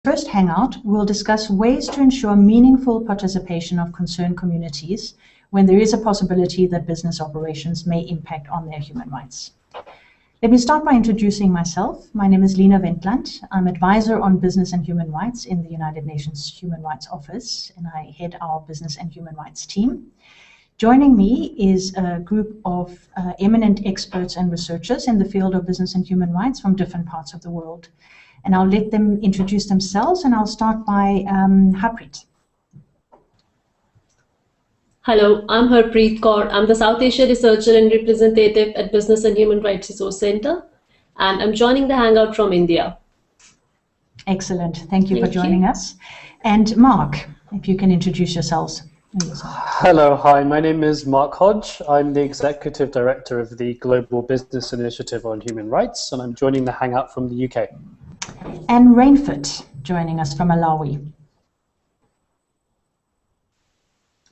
first Hangout, we'll discuss ways to ensure meaningful participation of concerned communities when there is a possibility that business operations may impact on their human rights. Let me start by introducing myself. My name is Lene Wendland. I'm advisor on business and human rights in the United Nations Human Rights Office, and I head our business and human rights team. Joining me is a group of eminent experts and researchers in the field of business and human rights from different parts of the world. And I'll let them introduce themselves, and I'll start by Harpreet. Hello, I'm Harpreet Kaur. I'm the South Asia researcher and representative at Business and Human Rights Resource Center, and I'm joining the Hangout from India. Excellent. Thank you for joining us. And Mark, if you can introduce yourselves. Hello, hi, my name is Mark Hodge. I'm the Executive Director of the Global Business Initiative on Human Rights, and I'm joining the Hangout from the UK. And Reinford, joining us from Malawi.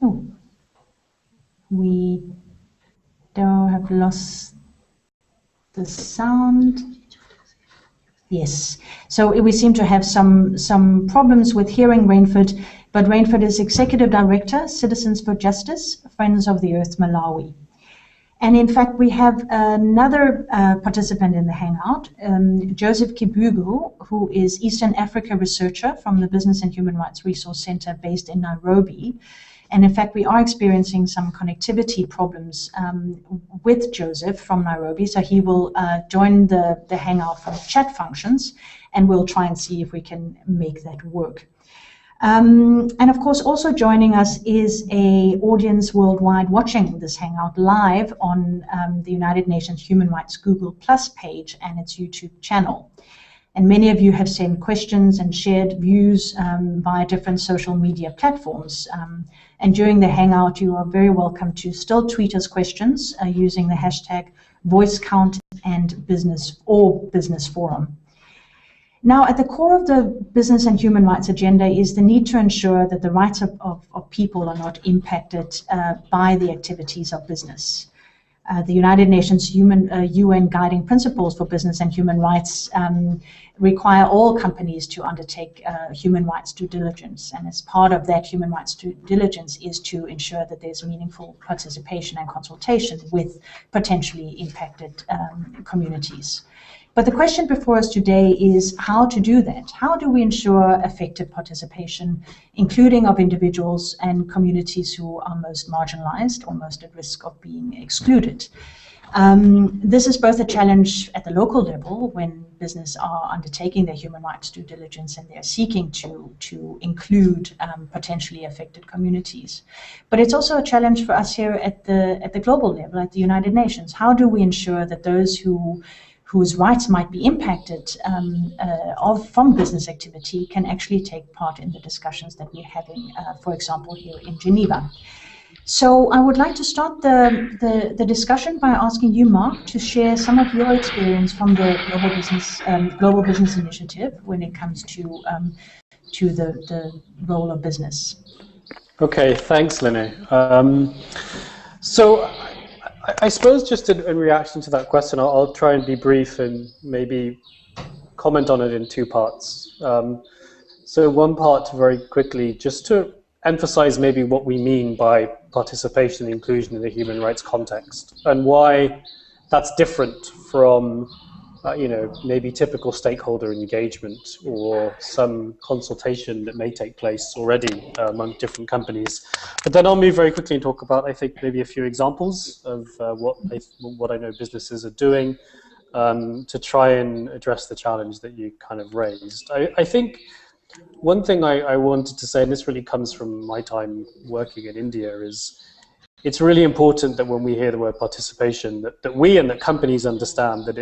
Oh, we have lost the sound. Yes, so we seem to have some problems with hearing Reinford, but Reinford is Executive Director, Citizens for Justice, Friends of the Earth, Malawi. And in fact, we have another participant in the Hangout, Joseph Kibugu, who is Eastern Africa researcher from the Business and Human Rights Resource Center based in Nairobi. And in fact, we are experiencing some connectivity problems with Joseph from Nairobi. So he will join the Hangout from chat functions, and we'll try and see if we can make that work. And of course, also joining us is an audience worldwide watching this Hangout live on the United Nations Human Rights Google Plus page and its YouTube channel. And many of you have sent questions and shared views via different social media platforms. And during the Hangout, you are very welcome to still tweet us questions using the hashtag VoiceCount and Business or Business Forum. Now, at the core of the business and human rights agenda is the need to ensure that the rights of people are not impacted by the activities of business. The United Nations UN Guiding Principles for Business and Human Rights require all companies to undertake human rights due diligence. And as part of that human rights due diligence is to ensure that there's meaningful participation and consultation with potentially impacted communities. But the question before us today is how to do that. How do we ensure effective participation, including of individuals and communities who are most marginalized or most at risk of being excluded? This is both a challenge at the local level when business are undertaking their human rights due diligence and they're seeking to include potentially affected communities. But it's also a challenge for us here at the global level, at the United Nations. How do we ensure that those whose rights might be impacted from business activity can actually take part in the discussions that we're having, for example, here in Geneva. So I would like to start the discussion by asking you, Mark, to share some of your experience from the Global Business Initiative when it comes to the role of business. Okay, thanks, Lene. So I suppose just in reaction to that question, I'll try and be brief and maybe comment on it in two parts. So one part very quickly, just to emphasize maybe what we mean by participation and inclusion in the human rights context and why that's different from maybe typical stakeholder engagement or some consultation that may take place already among different companies. But then I'll move very quickly and talk about, I think, maybe a few examples of what I know businesses are doing to try and address the challenge that you kind of raised. I think one thing I wanted to say, and this really comes from my time working in India, is it's really important that when we hear the word participation, that we and that companies understand that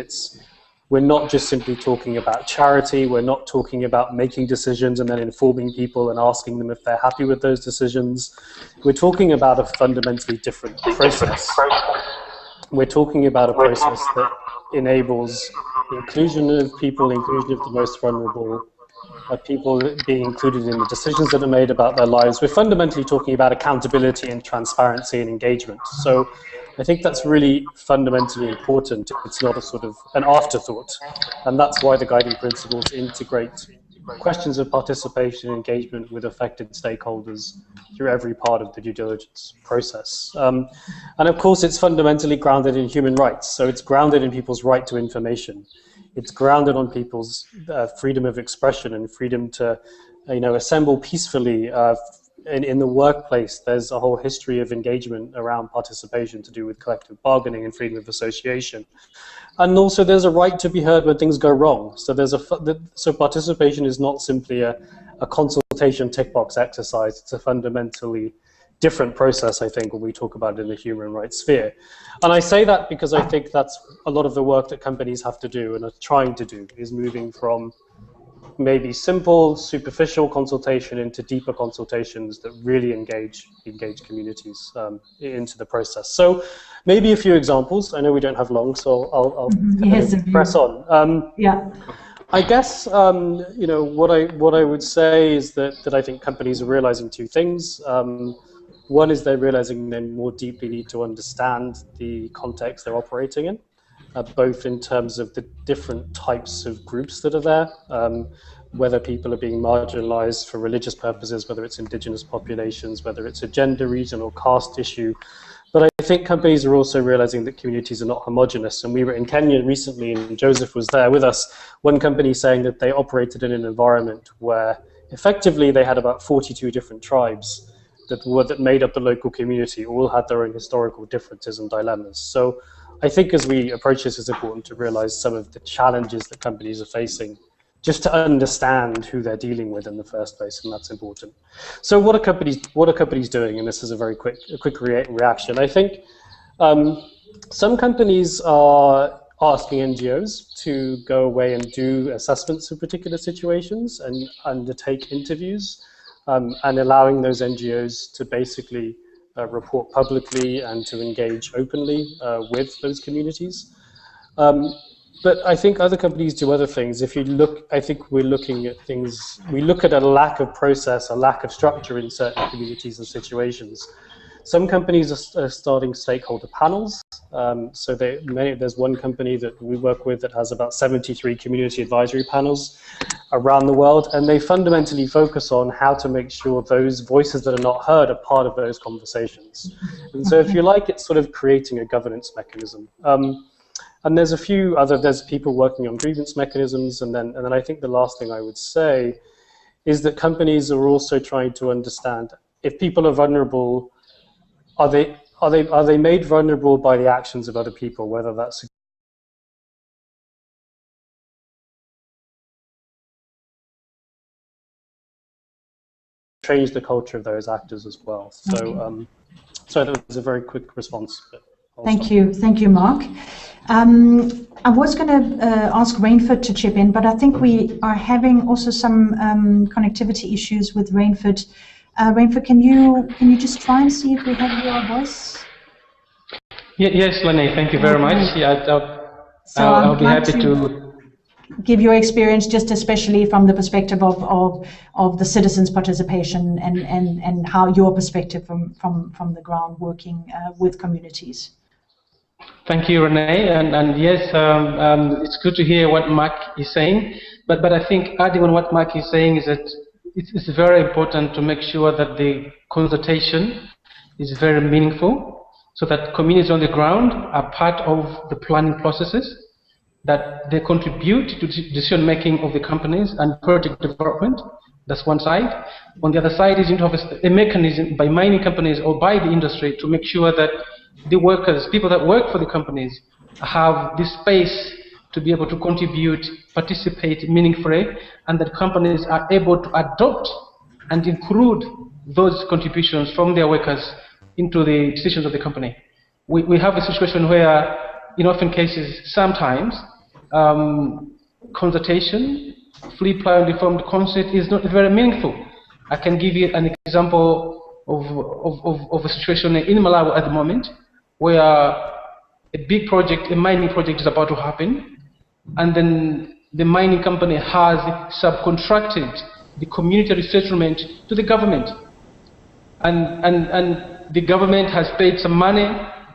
we're not just simply talking about charity, we're not talking about making decisions and then informing people and asking them if they're happy with those decisions. We're talking about a fundamentally different process. We're talking about a process that enables inclusion of people, inclusion of the most vulnerable, people being included in the decisions that are made about their lives. We're fundamentally talking about accountability and transparency and engagement. So I think that's really fundamentally important. It's not a sort of an afterthought. And that's why the guiding principles integrate questions of participation and engagement with affected stakeholders through every part of the due diligence process. And of course, it's fundamentally grounded in human rights. So it's grounded in people's right to information. It's grounded on people's freedom of expression and freedom to, assemble peacefully. In the workplace, there's a whole history of engagement around participation to do with collective bargaining and freedom of association. And also there's a right to be heard when things go wrong. So so participation is not simply a consultation tick box exercise. It's a fundamentally different process, I think, when we talk about it in the human rights sphere. And I say that because I think that's a lot of the work that companies have to do and are trying to do, is moving from maybe simple, superficial consultation into deeper consultations that really engage communities into the process. So maybe a few examples. I know we don't have long, so I'll press on. Yeah. I guess what I would say is that I think companies are realizing two things. One is they're realizing they more deeply need to understand the context they're operating in. Both in terms of the different types of groups that are there, whether people are being marginalized for religious purposes, whether it's indigenous populations, whether it's a gender, region, or caste issue. But I think companies are also realizing that communities are not homogenous. And we were in Kenya recently, and Joseph was there with us, one company saying that they operated in an environment where effectively they had about 42 different tribes that made up the local community, all had their own historical differences and dilemmas. So I think as we approach this, it's important to realize some of the challenges that companies are facing just to understand who they're dealing with in the first place, and that's important. So what are companies doing? And this is a very quick reaction. I think some companies are asking NGOs to go away and do assessments of particular situations and undertake interviews, and allowing those NGOs to basically report publicly and to engage openly with those communities. But I think other companies do other things. If you look, I think we're looking at things, we look at a lack of process, a lack of structure in certain communities and situations. Some companies are starting stakeholder panels. So there's one company that we work with that has about 73 community advisory panels around the world, and they fundamentally focus on how to make sure those voices that are not heard are part of those conversations. And so if you like, it's sort of creating a governance mechanism. And there's there's people working on grievance mechanisms, and then I think the last thing I would say is that companies are also trying to understand if people are vulnerable, are they made vulnerable by the actions of other people, whether that's change the culture of those actors as well. So so that was a very quick response. Thank you, Mark. I was going to ask Reinford to chip in, but I think we are having also some connectivity issues with Reinford. Reinford, can you just try and see if we have your voice? Yes, Lene, thank you very much. Yeah, I'll be happy to give your experience, just especially from the perspective of the citizens' participation and how your perspective from the ground working with communities. Thank you, Renee, and yes, it's good to hear what Mark is saying, but I think adding on what Mark is saying is that it's very important to make sure that the consultation is very meaningful, so that communities on the ground are part of the planning processes, that they contribute to decision making of the companies and project development. That's one side. On the other side is to have a mechanism by mining companies or by the industry to make sure that the workers, people that work for the companies, have this space to be able to contribute, participate meaningfully, and that companies are able to adopt and include those contributions from their workers into the decisions of the company. We have a situation where, in often cases, sometimes, consultation, free, prior, informed consent is not very meaningful. I can give you an example of a situation in Malawi at the moment, where a big project, a mining project is about to happen, and then the mining company has subcontracted the community resettlement to the government. And the government has paid some money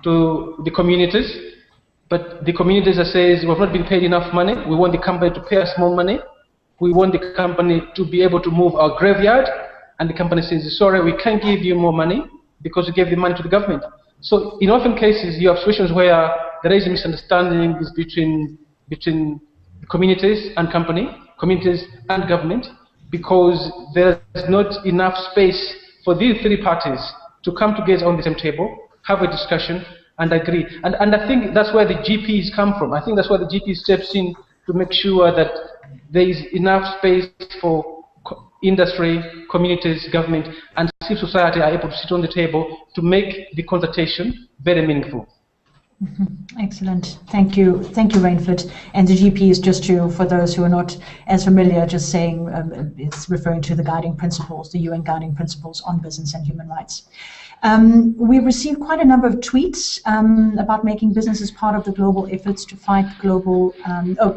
to the communities, but the communities are saying, we've not been paid enough money, we want the company to pay us more money. we want the company to be able to move our graveyard, and the company says, sorry, we can't give you more money because we gave the money to the government. So in often cases, you have situations where there is a misunderstanding between communities and communities and government, because there's not enough space for these three parties to come together on the same table, have a discussion, and agree. And I think that's where the GPs come from. I think that's where the GP steps in to make sure that there is enough space for industry, communities, government, and civil society are able to sit on the table to make the consultation very meaningful. Excellent. Thank you, Reinford. And the GP is, just for those who are not as familiar, just saying it's referring to the guiding principles, the UN guiding principles on business and human rights. We received quite a number of tweets about making businesses part of the global efforts to fight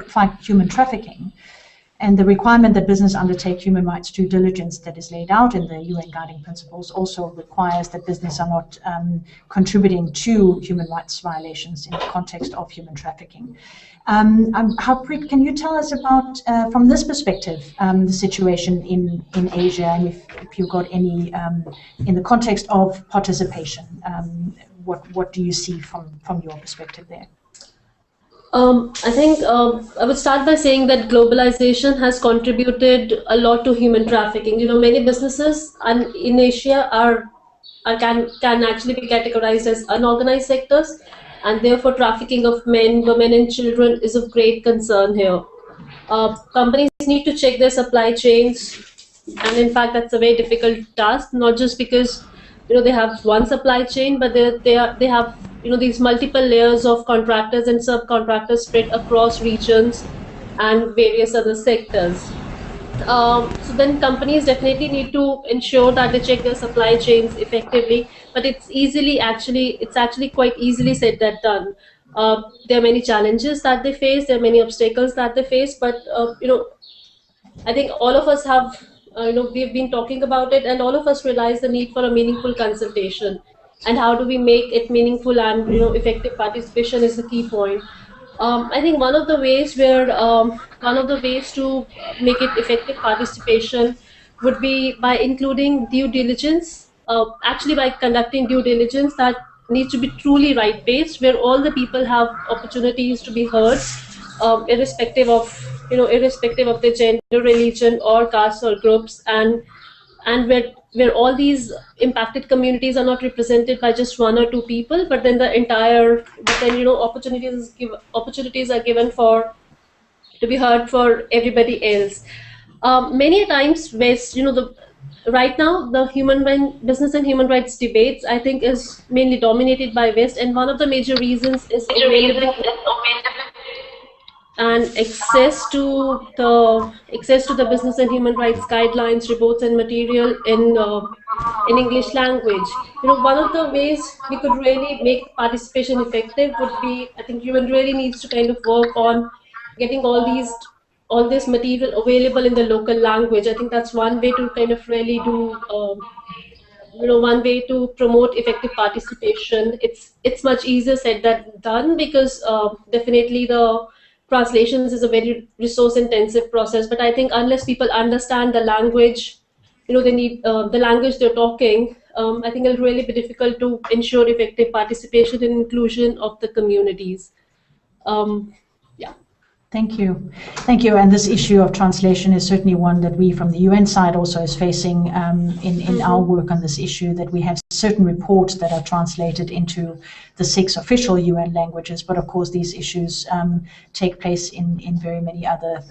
fight human trafficking, and the requirement that business undertake human rights due diligence that is laid out in the UN guiding principles also requires that business are not contributing to human rights violations in the context of human trafficking. Harpreet, can you tell us about, from this perspective, the situation in Asia, and if you've got any, in the context of participation, what do you see from your perspective there? I think I would start by saying that globalization has contributed a lot to human trafficking. Many businesses in Asia can actually be categorized as unorganized sectors, and therefore trafficking of men, women, and children is of great concern here. Companies need to check their supply chains, and in fact that's a very difficult task, not just because they have one supply chain, but they have these multiple layers of contractors and subcontractors spread across regions and various other sectors. So then companies definitely need to ensure that they check their supply chains effectively, but it's actually quite easily said than done. There are many challenges that they face, there are many obstacles that they face, but I think all of us have we've been talking about it, and all of us realize the need for a meaningful consultation. And how do we make it meaningful and effective participation is the key point. I think one of the ways to make it effective participation would be by including due diligence. Actually, by conducting due diligence that needs to be truly right-based, where all the people have opportunities to be heard, irrespective of their gender, religion, or caste or groups, and where all these impacted communities are not represented by just one or two people, but then opportunities are given to be heard for everybody else. Many times, right now the business and human rights debates, I think, is mainly dominated by West, and one of the major reasons is and access to the business and human rights guidelines, reports, and material in English language. One of the ways we could really make participation effective would be, I think, UN really needs to kind of work on getting all this material available in the local language. I think that's one way to kind of really do one way to promote effective participation. It's much easier said than done, because definitely the translations is a very resource-intensive process. But I think unless people understand the language, they need the language they're talking, I think it'll really be difficult to ensure effective participation and inclusion of the communities. Yeah. Thank you. And this issue of translation is certainly one that we from the UN side also is facing in our work on this issue, that we have certain reports that are translated into the 6 official UN languages, but of course these issues take place in very many other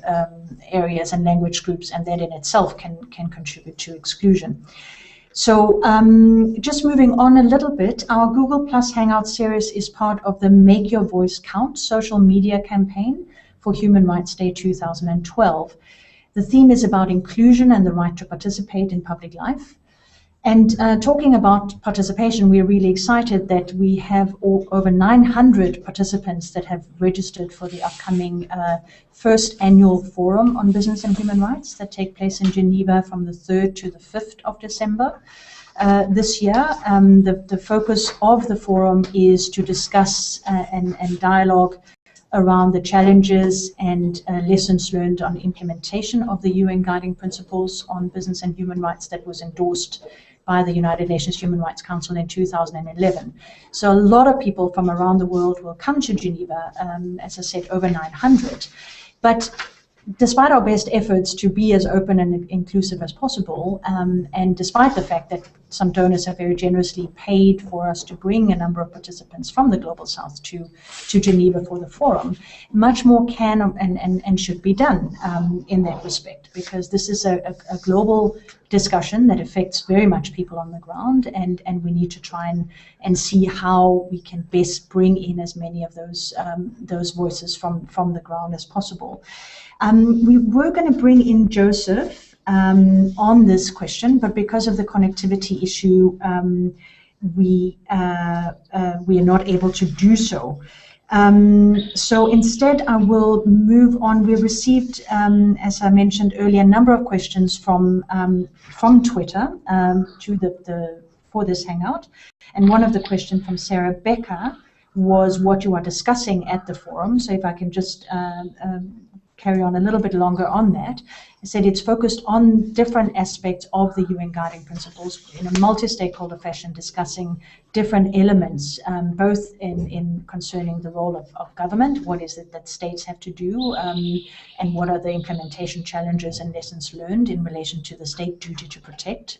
areas and language groups, and that in itself can contribute to exclusion. So just moving on a little bit, our Google Plus Hangout series is part of the Make Your Voice Count social media campaign for Human Rights Day 2012. The theme is about inclusion and the right to participate in public life. And talking about participation, we are really excited that we have over 900 participants that have registered for the upcoming first annual forum on business and human rights that take place in Geneva from the 3rd to the 5th of December. This year, the focus of the forum is to discuss and dialogue around the challenges and lessons learned on implementation of the UN Guiding Principles on Business and Human Rights that was endorsed by the United Nations Human Rights Council in 2011. So a lot of people from around the world will come to Geneva, as I said, over 900. But despite our best efforts to be as open and inclusive as possible, and despite the fact that some donors have very generously paid for us to bring a number of participants from the Global South to Geneva for the forum, much more can and should be done in that respect, because this is a global discussion that affects very much people on the ground, and we need to try and see how we can best bring in as many of those voices from the ground as possible. We were going to bring in Joseph on this question, but because of the connectivity issue, we are not able to do so. So instead, I will move on. We received, as I mentioned earlier, a number of questions from Twitter for this Hangout, and one of the questions from Sarah Becker was what you are discussing at the forum. So if I can just carry on a little bit longer on that. I said it's focused on different aspects of the UN Guiding Principles in a multi-stakeholder fashion, discussing different elements, both in concerning the role of government, what is it that states have to do, and what are the implementation challenges and lessons learned in relation to the state duty to protect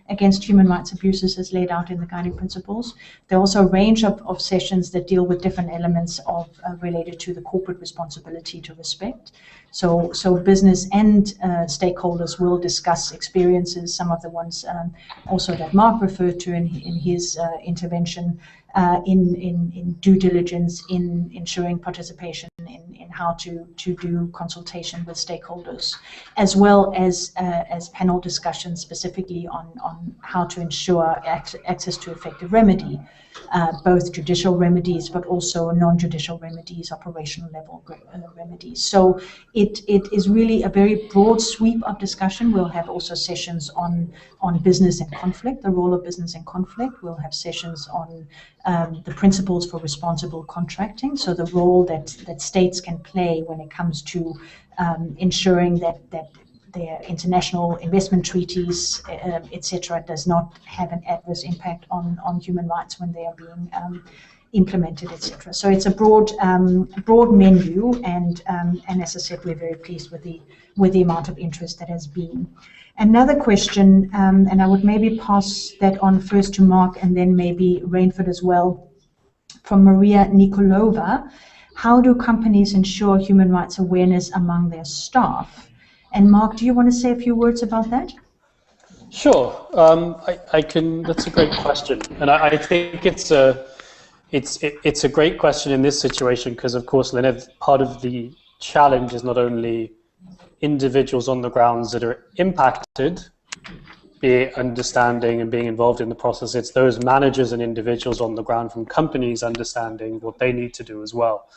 against human rights abuses as laid out in the Guiding Principles. There are also a range of sessions that deal with different elements of related to the corporate responsibility to respect. So business and stakeholders will discuss experiences, some of the ones also that Mark referred to in his intervention, in due diligence, in ensuring participation, in how to do consultation with stakeholders, as well as panel discussions specifically on how to ensure access to effective remedy, both judicial remedies but also non-judicial remedies, operational level remedies. So it is really a very broad sweep of discussion. We'll have also sessions on business and conflict, the role of business and conflict. We'll have sessions on the principles for responsible contracting, so the role that states can play when it comes to ensuring that their international investment treaties, etc., does not have an adverse impact on human rights when they are being implemented, etc. So it's a broad menu, and as I said, we're very pleased with the amount of interest that has been. Another question, and I would maybe pass that on first to Mark and then maybe Reinford as well, from Maria Nikolova. How do companies ensure human rights awareness among their staff? And Mark, do you want to say a few words about that? Sure, I can. That's a great question, and I think it's a great question in this situation because, of course, Lene, part of the challenge is not only individuals on the grounds that are impacted, be it understanding and being involved in the process. It's those managers and individuals on the ground from companies understanding what they need to do as well,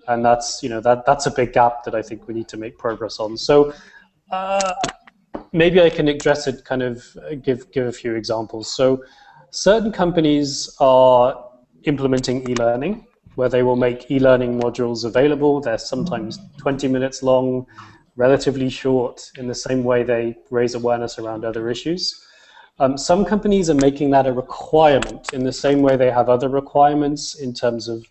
and that's that's a big gap that I think we need to make progress on. So. Maybe I can address it, kind of give a few examples. So certain companies are implementing e-learning, where they will make e-learning modules available. They're sometimes 20 minutes long, relatively short, in the same way they raise awareness around other issues. Some companies are making that a requirement in the same way they have other requirements in terms of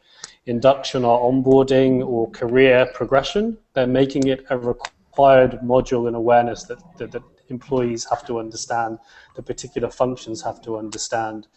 induction or onboarding or career progression. They're making it a required module and awareness that employees have to understand, the particular functions have to understand.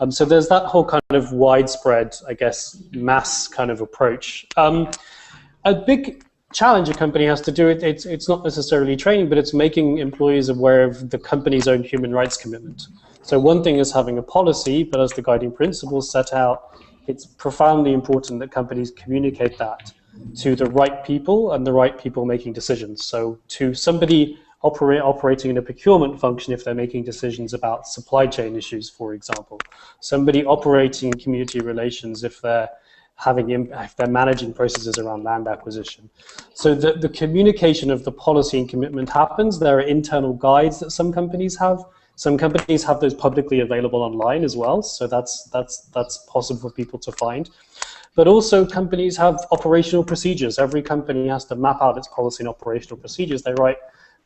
So there's that whole kind of widespread, I guess, mass kind of approach. A big challenge a company has to do, it's not necessarily training, but it's making employees aware of the company's own human rights commitment. So one thing is having a policy, but as the guiding principles set out, it's profoundly important that companies communicate that to the right people and the right people making decisions. So to somebody operating in a procurement function, if they're making decisions about supply chain issues, for example, somebody operating in community relations, if they're managing processes around land acquisition. So the communication of the policy and commitment happens. There are internal guides that some companies have. Some companies have those publicly available online as well. So that's possible for people to find. But also companies have operational procedures. Every company has to map out its policy and operational procedures. They write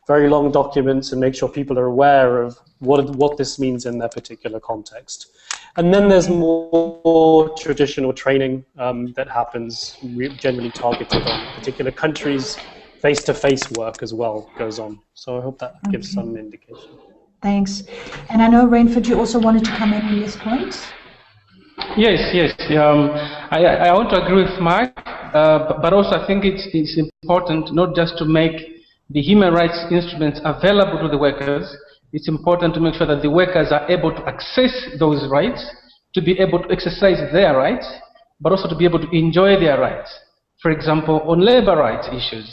very long documents and make sure people are aware of what this means in their particular context. And then there's more traditional training that happens, generally targeted on particular countries. Face-to-face work as well goes on. So I hope that gives some indication. Thanks. And I know, Reinford, you also wanted to come in on this point. Yes. I want to agree with Mark, but also I think it's important not just to make the human rights instruments available to the workers. It's important to make sure that the workers are able to access those rights, to be able to exercise their rights, but also to be able to enjoy their rights. For example, on labor rights issues,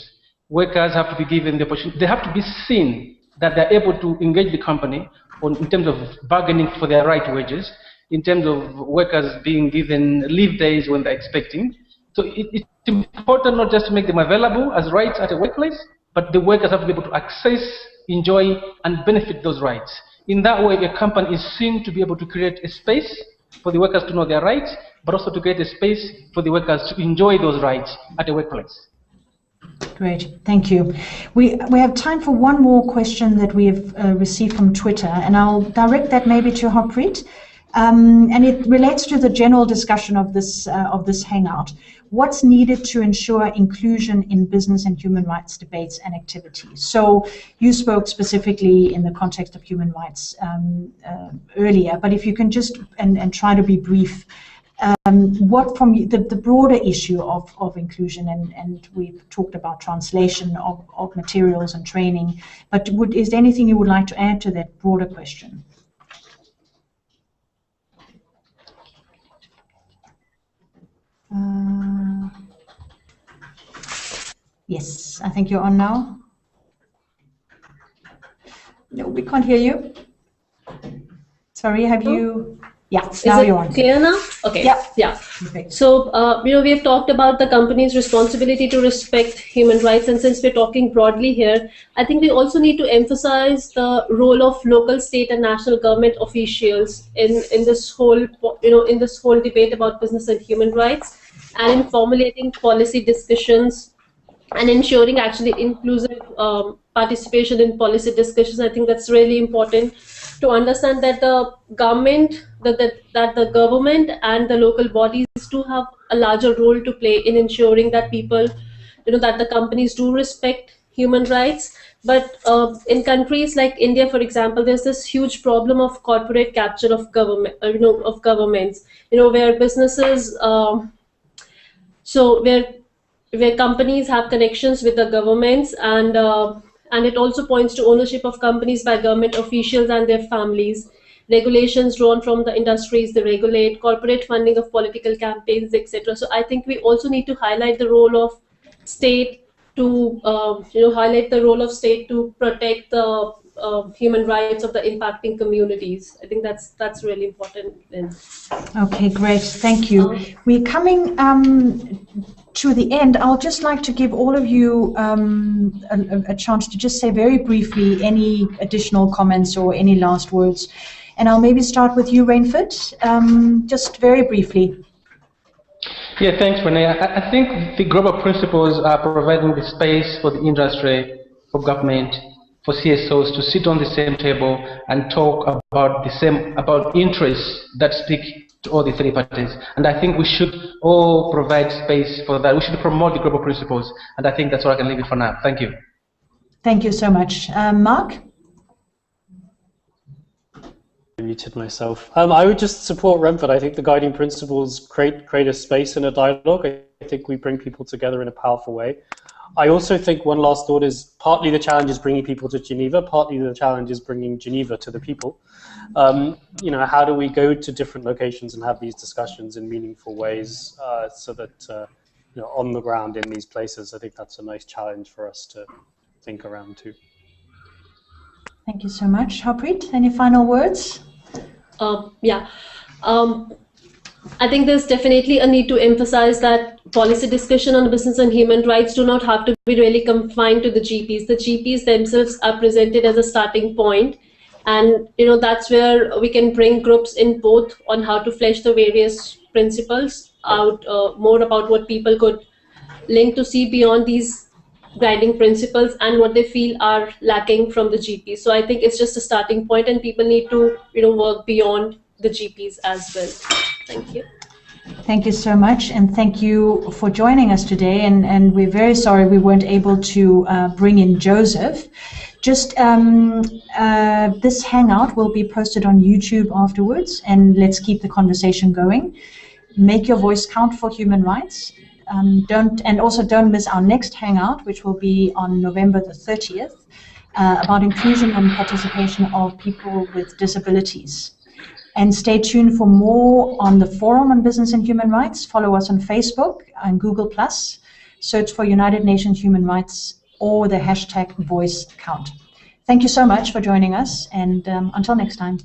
workers have to be given the opportunity, they have to be seen that they're able to engage the company in terms of bargaining for their right wages, in terms of workers being given leave days when they're expecting. So it's important not just to make them available as rights at a workplace, but the workers have to be able to access, enjoy, and benefit those rights. In that way, a company is seen to be able to create a space for the workers to know their rights, but also to create a space for the workers to enjoy those rights at a workplace. Great, thank you. We have time for one more question that we have received from Twitter, and I'll direct that maybe to Harpreet. And it relates to the general discussion of this Hangout. What's needed to ensure inclusion in business and human rights debates and activities? So you spoke specifically in the context of human rights earlier, but if you can just, and try to be brief, what from the broader issue of inclusion, and we've talked about translation of materials and training, but is there anything you would like to add to that broader question? Yes, I think you're on now. No, we can't hear you. Sorry, have you? Yeah, now you're on. Is it clear now? Okay. Yeah. Perfect. So, we have talked about the company's responsibility to respect human rights, and since we're talking broadly here, I think we also need to emphasize the role of local, state, and national government officials in this whole, in this whole debate about business and human rights, and in formulating policy discussions and ensuring actually inclusive participation in policy discussions. I think that's really important to understand that the government, that the government and the local bodies do have a larger role to play in ensuring that people, that the companies do respect human rights. But in countries like India, for example, there's this huge problem of corporate capture of government, of governments, where businesses, where companies have connections with the governments, and it also points to ownership of companies by government officials and their families. Regulations drawn from the industries they regulate, corporate funding of political campaigns, etc. So I think we also need to highlight the role of state to protect the human rights of the impacting communities. I think that's really important. Okay, great, thank you. We're coming to the end. I'll just like to give all of you a chance to just say very briefly any additional comments or any last words. And I'll maybe start with you, Reinford, just very briefly. Yeah, thanks, Renee. I think the global principles are providing the space for the industry, for government, for CSOs to sit on the same table and talk about interests that speak to all the three parties. And I think we should all provide space for that. We should promote the global principles. And I think that's what I can leave it for now. Thank you. Thank you so much. Mark? I muted myself. I would just support Reinford. I think the guiding principles create a space and a dialogue. I think we bring people together in a powerful way. I also think one last thought is partly the challenge is bringing people to Geneva, partly the challenge is bringing Geneva to the people. How do we go to different locations and have these discussions in meaningful ways so that, on the ground in these places, I think that's a nice challenge for us to think around too. Thank you so much. Harpreet, any final words? I think there's definitely a need to emphasize that policy discussion on business and human rights do not have to be really confined to the GPs. The GPs themselves are presented as a starting point, and that's where we can bring groups in both on how to flesh the various principles out more about what people could link to see beyond these guiding principles and what they feel are lacking from the GPs. So I think it's just a starting point, and people need to work beyond the GPs as well. Thank you. Thank you so much, and thank you for joining us today. And we're very sorry we weren't able to bring in Joseph. Just this hangout will be posted on YouTube afterwards, and let's keep the conversation going. Make your voice count for human rights. Don't miss our next hangout, which will be on November the 30th, about inclusion and participation of people with disabilities. And stay tuned for more on the Forum on Business and Human Rights. Follow us on Facebook and Google+. Search for United Nations Human Rights or the hashtag voice count. Thank you so much for joining us, and until next time.